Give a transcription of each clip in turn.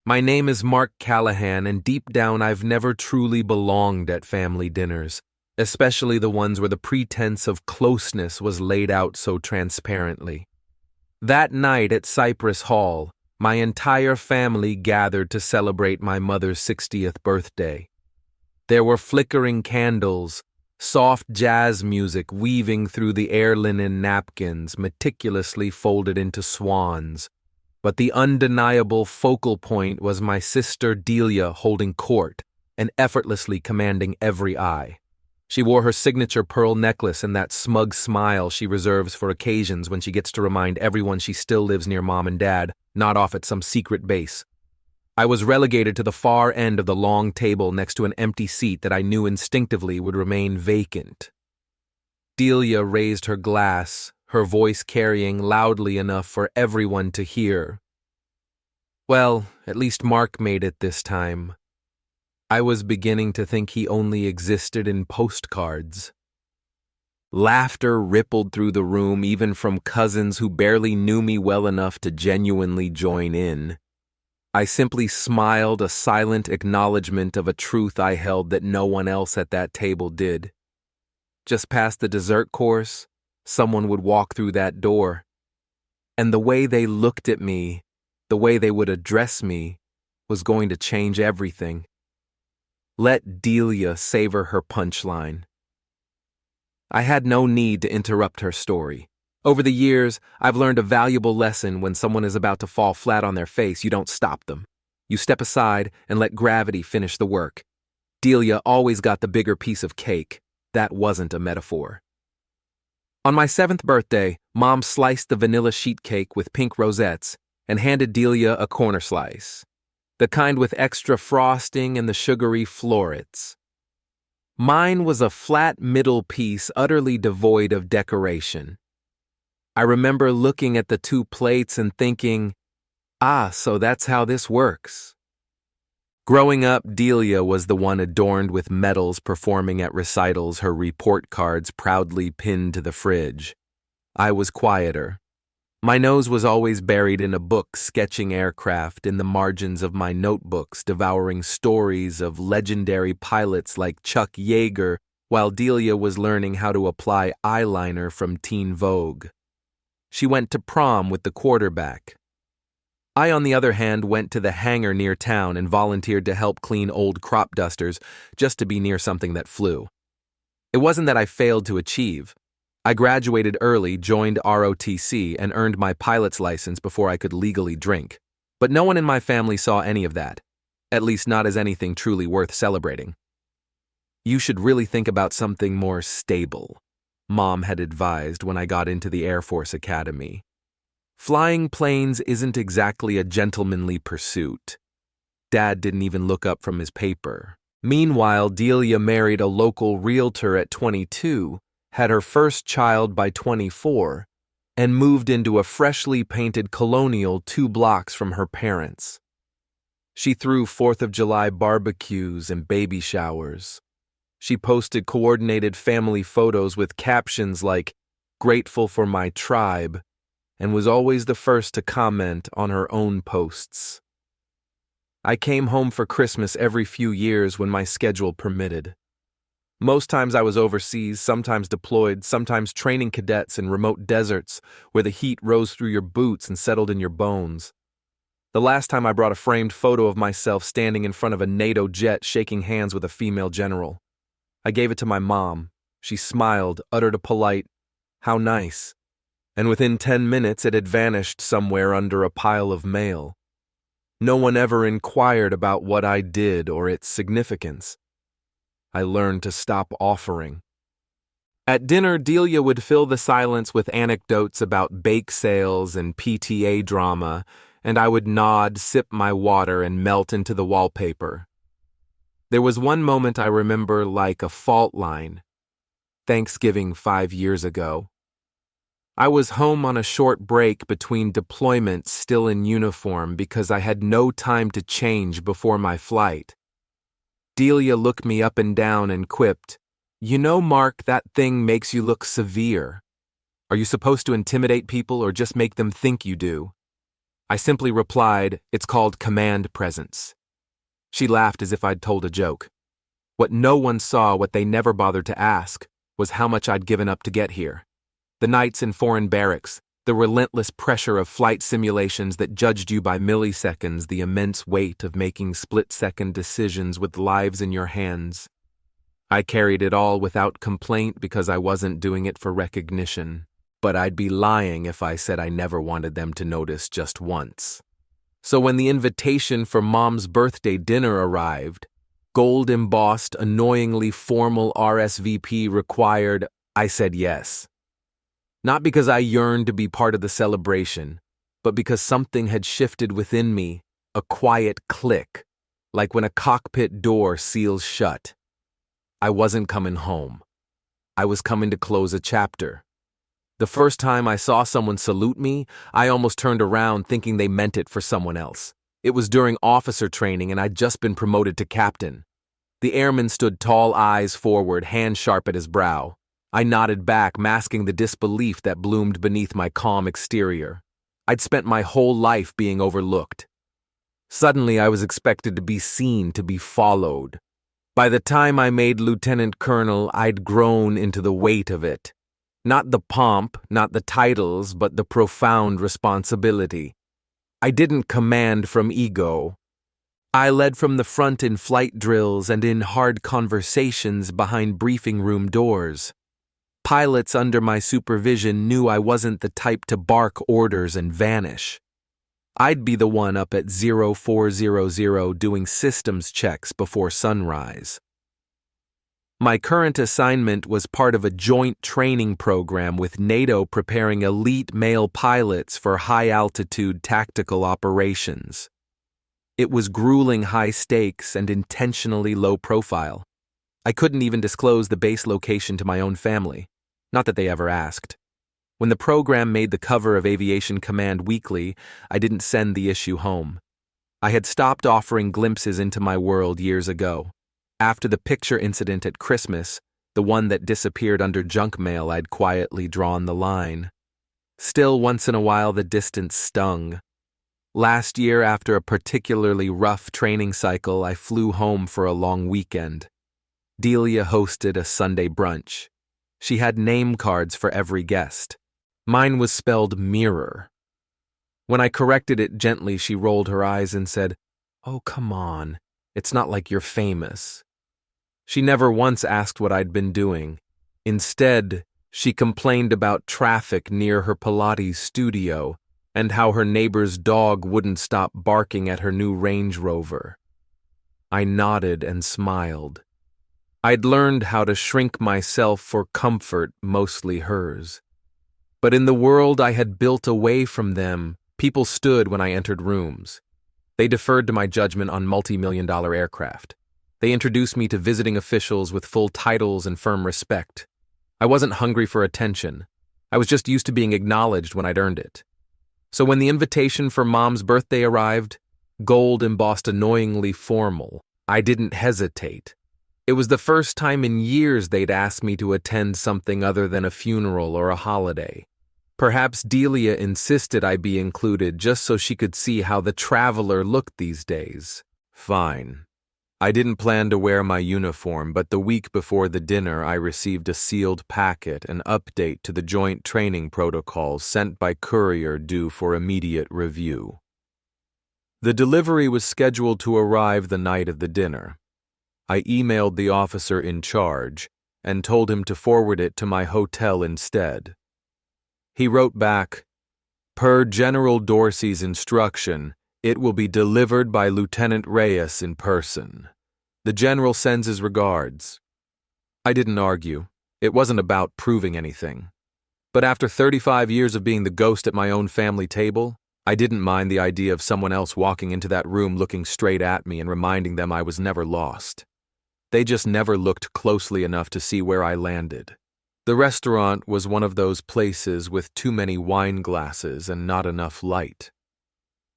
My name is Mark Callahan, and deep down I've never truly belonged at family dinners, especially the ones where the pretense of closeness was laid out so transparently. That night at Cypress Hall, my entire family gathered to celebrate my mother's 60th birthday. There were flickering candles, soft jazz music weaving through the air linen napkins meticulously folded into swans. But the undeniable focal point was my sister Delia holding court and effortlessly commanding every eye. She wore her signature pearl necklace and that smug smile she reserves for occasions when she gets to remind everyone she still lives near mom and dad, not off at some secret base. I was relegated to the far end of the long table next to an empty seat that I knew instinctively would remain vacant. Delia raised her glass, her voice carrying loudly enough for everyone to hear. Well, at least Mark made it this time. I was beginning to think he only existed in postcards. Laughter rippled through the room, even from cousins who barely knew me well enough to genuinely join in. I simply smiled, a silent acknowledgement of a truth I held that no one else at that table did. Just past the dessert course, someone would walk through that door. And the way they looked at me, the way they would address me, was going to change everything. Let Delia savor her punchline. I had no need to interrupt her story. Over the years, I've learned a valuable lesson: when someone is about to fall flat on their face, you don't stop them. You step aside and let gravity finish the work. Delia always got the bigger piece of cake. That wasn't a metaphor. On my 7th birthday, Mom sliced the vanilla sheet cake with pink rosettes and handed Delia a corner slice, the kind with extra frosting and the sugary florets. Mine was a flat middle piece utterly devoid of decoration. I remember looking at the two plates and thinking, so that's how this works. Growing up, Delia was the one adorned with medals performing at recitals, her report cards proudly pinned to the fridge. I was quieter. My nose was always buried in a book sketching aircraft, in the margins of my notebooks devouring stories of legendary pilots like Chuck Yeager, while Delia was learning how to apply eyeliner from Teen Vogue. She went to prom with the quarterback. I, on the other hand, went to the hangar near town and volunteered to help clean old crop dusters just to be near something that flew. It wasn't that I failed to achieve. I graduated early, joined ROTC, and earned my pilot's license before I could legally drink. But no one in my family saw any of that, at least not as anything truly worth celebrating. You should really think about something more stable, Mom had advised when I got into the Air Force Academy. Flying planes isn't exactly a gentlemanly pursuit. Dad didn't even look up from his paper. Meanwhile, Delia married a local realtor at 22, had her first child by 24, and moved into a freshly painted colonial 2 blocks from her parents. She threw 4th of July barbecues and baby showers. She posted coordinated family photos with captions like, "Grateful for my tribe," and was always the first to comment on her own posts. I came home for Christmas every few years when my schedule permitted. Most times I was overseas, sometimes deployed, sometimes training cadets in remote deserts where the heat rose through your boots and settled in your bones. The last time I brought a framed photo of myself standing in front of a NATO jet shaking hands with a female general. I gave it to my mom. She smiled, uttered a polite, "How nice," and within 10 minutes it had vanished somewhere under a pile of mail. No one ever inquired about what I did or its significance. I learned to stop offering. At dinner, Delia would fill the silence with anecdotes about bake sales and PTA drama, and I would nod, sip my water, and melt into the wallpaper. There was one moment I remember like a fault line. Thanksgiving 5 years ago. I was home on a short break between deployments, still in uniform, because I had no time to change before my flight. Delia looked me up and down and quipped, "You know, Mark, that thing makes you look severe. Are you supposed to intimidate people or just make them think you do?" I simply replied, "It's called command presence." She laughed as if I'd told a joke. What no one saw, what they never bothered to ask, was how much I'd given up to get here. The nights in foreign barracks, the relentless pressure of flight simulations that judged you by milliseconds, the immense weight of making split-second decisions with lives in your hands. I carried it all without complaint because I wasn't doing it for recognition, but I'd be lying if I said I never wanted them to notice just once. So when the invitation for Mom's birthday dinner arrived, gold-embossed, annoyingly formal RSVP required, I said yes. Not because I yearned to be part of the celebration, but because something had shifted within me, a quiet click, like when a cockpit door seals shut. I wasn't coming home. I was coming to close a chapter. The first time I saw someone salute me, I almost turned around thinking they meant it for someone else. It was during officer training and I'd just been promoted to captain. The airman stood tall, eyes forward, hand sharp at his brow. I nodded back, masking the disbelief that bloomed beneath my calm exterior. I'd spent my whole life being overlooked. Suddenly, I was expected to be seen, to be followed. By the time I made lieutenant colonel, I'd grown into the weight of it. Not the pomp, not the titles, but the profound responsibility. I didn't command from ego. I led from the front in flight drills and in hard conversations behind briefing room doors. Pilots under my supervision knew I wasn't the type to bark orders and vanish. I'd be the one up at 0400 doing systems checks before sunrise. My current assignment was part of a joint training program with NATO preparing elite male pilots for high-altitude tactical operations. It was grueling high stakes and intentionally low profile. I couldn't even disclose the base location to my own family, not that they ever asked. When the program made the cover of Aviation Command Weekly, I didn't send the issue home. I had stopped offering glimpses into my world years ago. After the picture incident at Christmas, the one that disappeared under junk mail, I'd quietly drawn the line. Still, once in a while, the distance stung. Last year, after a particularly rough training cycle, I flew home for a long weekend. Delia hosted a Sunday brunch. She had name cards for every guest. Mine was spelled mirror. When I corrected it gently, she rolled her eyes and said, "Oh, come on. It's not like you're famous." She never once asked what I'd been doing. Instead, she complained about traffic near her Pilates studio and how her neighbor's dog wouldn't stop barking at her new Range Rover. I nodded and smiled. I'd learned how to shrink myself for comfort, mostly hers. But in the world I had built away from them, people stood when I entered rooms. They deferred to my judgment on multi-million-dollar aircraft. They introduced me to visiting officials with full titles and firm respect. I wasn't hungry for attention. I was just used to being acknowledged when I'd earned it. So when the invitation for Mom's birthday arrived, gold embossed annoyingly formal, I didn't hesitate. It was the first time in years they'd asked me to attend something other than a funeral or a holiday. Perhaps Delia insisted I be included just so she could see how the traveler looked these days. Fine. I didn't plan to wear my uniform, but the week before the dinner I received a sealed packet, an update to the joint training protocols sent by courier due for immediate review. The delivery was scheduled to arrive the night of the dinner. I emailed the officer in charge and told him to forward it to my hotel instead. He wrote back, "Per General Dorsey's instruction, it will be delivered by Lieutenant Reyes in person. The General sends his regards." I didn't argue. It wasn't about proving anything. But after 35 years of being the ghost at my own family table, I didn't mind the idea of someone else walking into that room looking straight at me and reminding them I was never lost. They just never looked closely enough to see where I landed. The restaurant was one of those places with too many wine glasses and not enough light.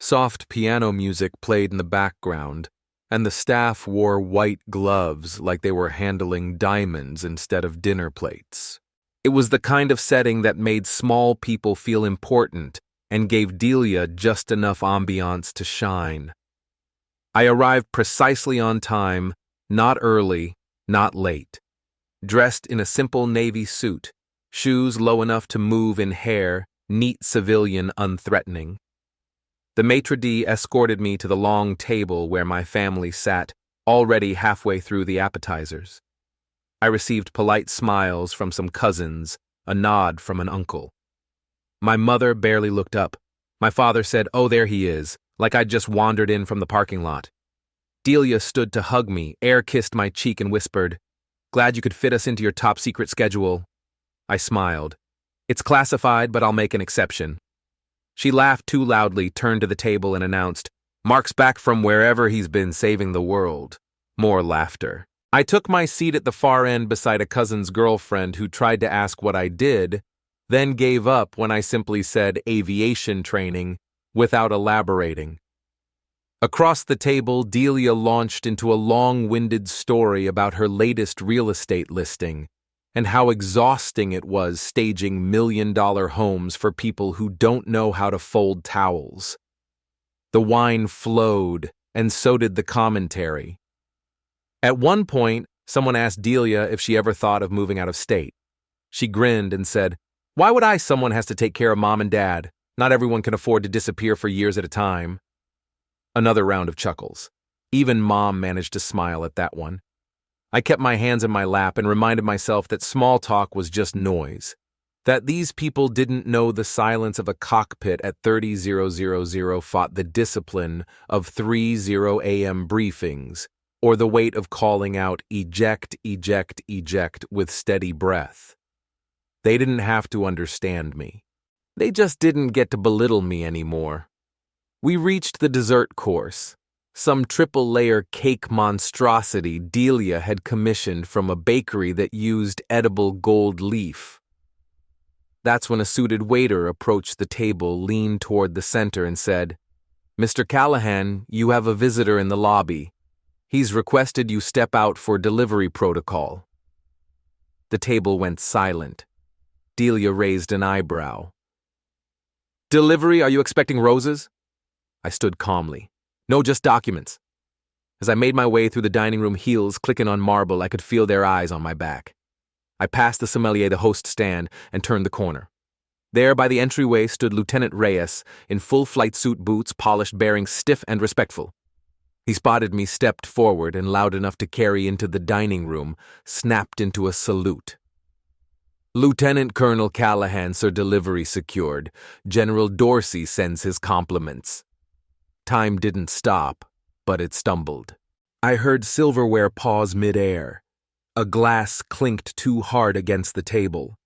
Soft piano music played in the background, and the staff wore white gloves like they were handling diamonds instead of dinner plates. It was the kind of setting that made small people feel important and gave Delia just enough ambiance to shine. I arrived precisely on time, not early, not late. Dressed in a simple navy suit, shoes low enough to move in hair, neat civilian unthreatening. The maitre d' escorted me to the long table where my family sat, already halfway through the appetizers. I received polite smiles from some cousins, a nod from an uncle. My mother barely looked up. My father said, "Oh, there he is," like I'd just wandered in from the parking lot. Delia stood to hug me, air-kissed my cheek and whispered, "Glad you could fit us into your top-secret schedule." I smiled. "It's classified, but I'll make an exception." She laughed too loudly, turned to the table and announced, "Mark's back from wherever he's been saving the world." More laughter. I took my seat at the far end beside a cousin's girlfriend who tried to ask what I did, then gave up when I simply said aviation training without elaborating. Across the table, Delia launched into a long-winded story about her latest real estate listing and how exhausting it was staging million-dollar homes for people who don't know how to fold towels. The wine flowed, and so did the commentary. At one point, someone asked Delia if she ever thought of moving out of state. She grinned and said, "Why would I? Someone has to take care of mom and dad. Not everyone can afford to disappear for years at a time." Another round of chuckles. Even Mom managed to smile at that one. I kept my hands in my lap and reminded myself that small talk was just noise, that these people didn't know the silence of a cockpit at 30,000 fought the discipline of 3:0 a.m. briefings, or the weight of calling out eject, eject, eject with steady breath. They didn't have to understand me. They just didn't get to belittle me anymore. We reached the dessert course, some triple-layer cake monstrosity Delia had commissioned from a bakery that used edible gold leaf. That's when a suited waiter approached the table, leaned toward the center, and said, "Mr. Callahan, you have a visitor in the lobby. He's requested you step out for delivery protocol." The table went silent. Delia raised an eyebrow. "Delivery? Are you expecting roses?" I stood calmly. "No, just documents." As I made my way through the dining room, heels clicking on marble, I could feel their eyes on my back. I passed the sommelier the host stand and turned the corner. There by the entryway stood Lieutenant Reyes, in full flight suit boots, polished, bearing stiff and respectful. He spotted me, stepped forward, and loud enough to carry into the dining room, snapped into a salute. "Lieutenant Colonel Callahan, sir, delivery secured. General Dorsey sends his compliments." Time didn't stop, but it stumbled. I heard silverware pause mid-air. A glass clinked too hard against the table.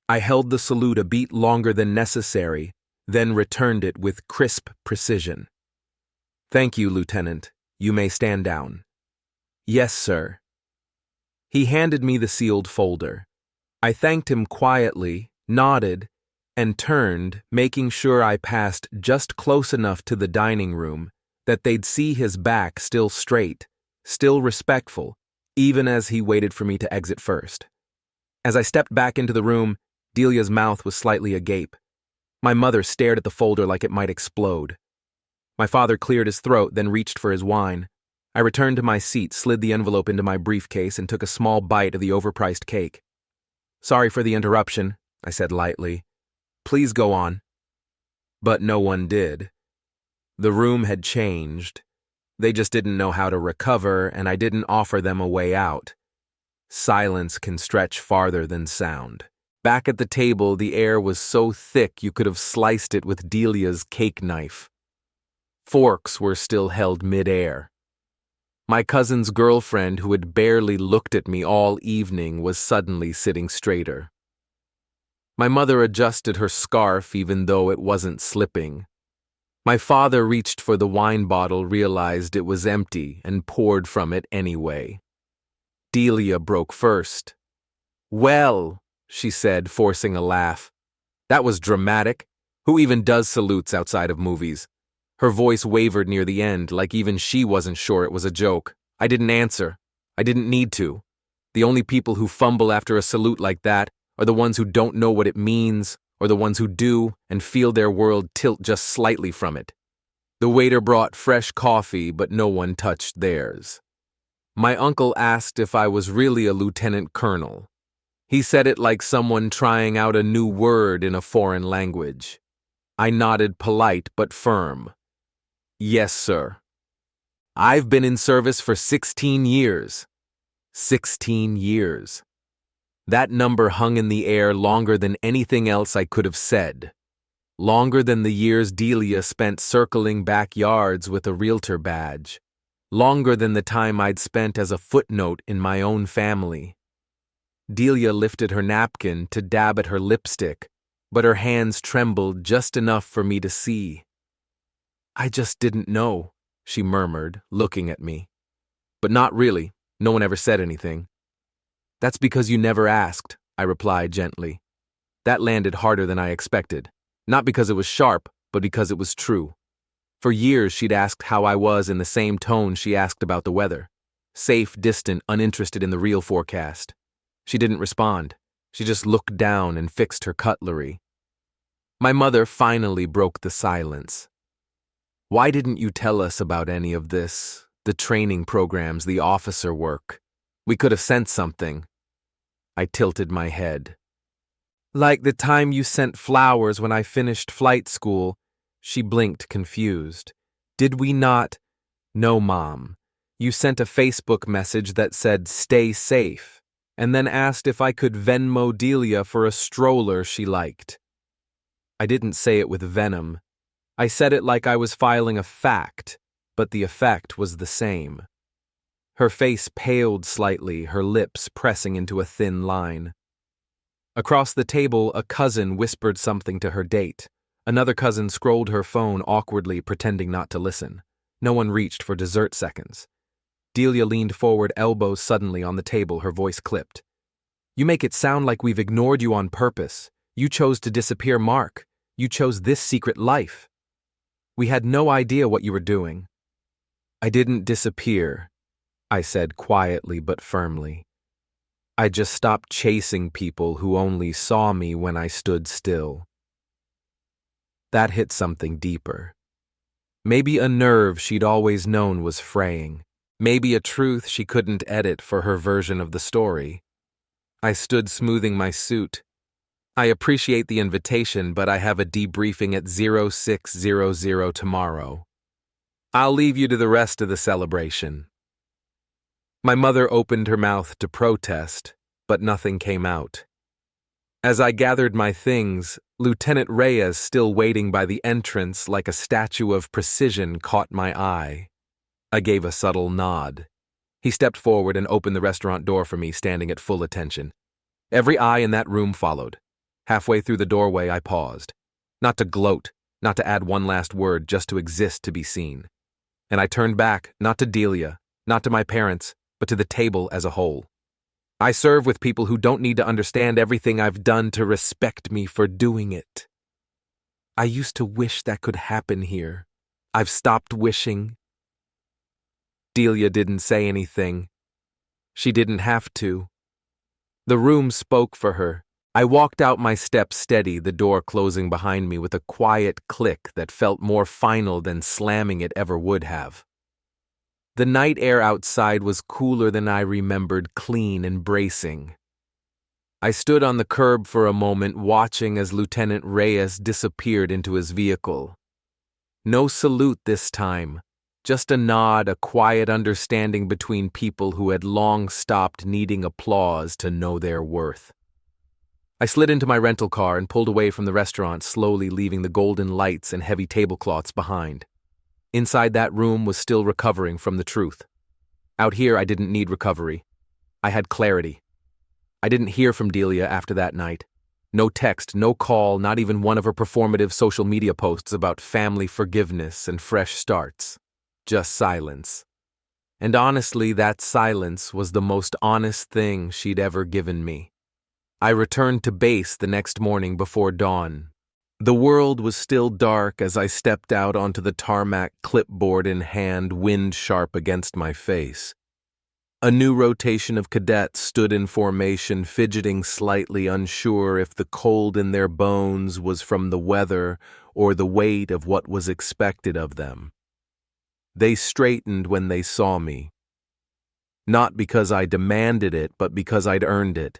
I held the salute a beat longer than necessary, then returned it with crisp precision. "Thank you, Lieutenant. You may stand down." "Yes, sir." He handed me the sealed folder. I thanked him quietly, nodded, and turned, making sure I passed just close enough to the dining room that they'd see his back still straight, still respectful, even as he waited for me to exit first. As I stepped back into the room, Delia's mouth was slightly agape. My mother stared at the folder like it might explode. My father cleared his throat, then reached for his wine. I returned to my seat, slid the envelope into my briefcase, and took a small bite of the overpriced cake. "Sorry for the interruption," I said lightly. "Please go on." But no one did. The room had changed. They just didn't know how to recover, and I didn't offer them a way out. Silence can stretch farther than sound. Back at the table, the air was so thick you could have sliced it with Delia's cake knife. Forks were still held mid-air. My cousin's girlfriend, who had barely looked at me all evening, was suddenly sitting straighter. My mother adjusted her scarf even though it wasn't slipping. My father reached for the wine bottle, realized it was empty, and poured from it anyway. Delia broke first. "Well," she said, forcing a laugh. "That was dramatic. Who even does salutes outside of movies?" Her voice wavered near the end, like even she wasn't sure it was a joke. I didn't answer. I didn't need to. The only people who fumble after a salute like that are the ones who don't know what it means or the ones who do and feel their world tilt just slightly from it. The waiter brought fresh coffee, but no one touched theirs. My uncle asked if I was really a lieutenant colonel. He said it like someone trying out a new word in a foreign language. I nodded, polite but firm. Yes, sir. I've been in service for 16 years. 16 years. That number hung in the air longer than anything else I could have said. Longer than the years Delia spent circling backyards with a realtor badge. Longer than the time I'd spent as a footnote in my own family. Delia lifted her napkin to dab at her lipstick, but her hands trembled just enough for me to see. I just didn't know, she murmured, looking at me. But not really. No one ever said anything. That's because you never asked, I replied gently. That landed harder than I expected. Not because it was sharp, but because it was true. For years she'd asked how I was in the same tone she asked about the weather. Safe, distant, uninterested in the real forecast. She didn't respond. She just looked down and fixed her cutlery. My mother finally broke the silence. Why didn't you tell us about any of this? The training programs, the officer work. We could have sent something. I tilted my head. Like the time you sent flowers when I finished flight school. She blinked, confused. Did we not? No, Mom. You sent a Facebook message that said, "Stay safe," and then asked if I could Venmo Delia for a stroller she liked. I didn't say it with venom. I said it like I was filing a fact, but the effect was the same. Her face paled slightly, her lips pressing into a thin line. Across the table, a cousin whispered something to her date. Another cousin scrolled her phone awkwardly, pretending not to listen. No one reached for dessert seconds. Delia leaned forward, elbows suddenly on the table, her voice clipped. You make it sound like we've ignored you on purpose. You chose to disappear, Mark. You chose this secret life. We had no idea what you were doing. I didn't disappear, I said quietly but firmly. I just stopped chasing people who only saw me when I stood still. That hit something deeper. Maybe a nerve she'd always known was fraying. Maybe a truth she couldn't edit for her version of the story. I stood smoothing my suit. I appreciate the invitation, but I have a debriefing at 0600 tomorrow. I'll leave you to the rest of the celebration. My mother opened her mouth to protest, but nothing came out. As I gathered my things, Lieutenant Reyes, still waiting by the entrance like a statue of precision, caught my eye. I gave a subtle nod. He stepped forward and opened the restaurant door for me, standing at full attention. Every eye in that room followed. Halfway through the doorway, I paused. Not to gloat, not to add one last word, just to exist, to be seen. And I turned back, not to Delia, not to my parents, but to the table as a whole. I serve with people who don't need to understand everything I've done to respect me for doing it. I used to wish that could happen here. I've stopped wishing. Delia didn't say anything. She didn't have to. The room spoke for her. I walked out my steps steady, the door closing behind me with a quiet click that felt more final than slamming it ever would have. The night air outside was cooler than I remembered, clean and bracing. I stood on the curb for a moment, watching as Lieutenant Reyes disappeared into his vehicle. No salute this time, just a nod, a quiet understanding between people who had long stopped needing applause to know their worth. I slid into my rental car and pulled away from the restaurant, slowly leaving the golden lights and heavy tablecloths behind. Inside that room was still recovering from the truth. Out here, I didn't need recovery. I had clarity. I didn't hear from Delia after that night. No text, no call, not even one of her performative social media posts about family forgiveness and fresh starts. Just silence. And honestly, that silence was the most honest thing she'd ever given me. I returned to base the next morning before dawn. The world was still dark as I stepped out onto the tarmac, clipboard in hand, wind sharp against my face. A new rotation of cadets stood in formation, fidgeting slightly, unsure if the cold in their bones was from the weather or the weight of what was expected of them. They straightened when they saw me. Not because I demanded it, but because I'd earned it.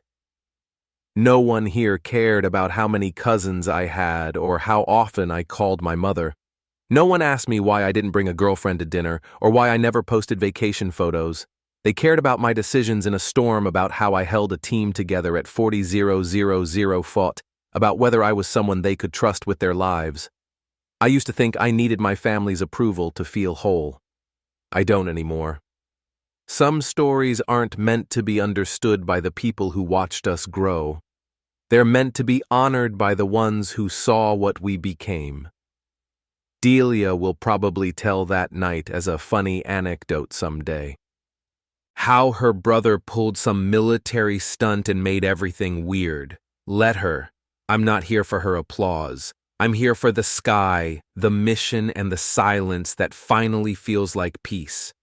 No one here cared about how many cousins I had or how often I called my mother. No one asked me why I didn't bring a girlfriend to dinner or why I never posted vacation photos. They cared about my decisions in a storm, about how I held a team together at 40,000 fought, about whether I was someone they could trust with their lives. I used to think I needed my family's approval to feel whole. I don't anymore. Some stories aren't meant to be understood by the people who watched us grow. They're meant to be honored by the ones who saw what we became. Delia will probably tell that night as a funny anecdote someday. How her brother pulled some military stunt and made everything weird. Let her. I'm not here for her applause. I'm here for the sky, the mission, and the silence that finally feels like peace.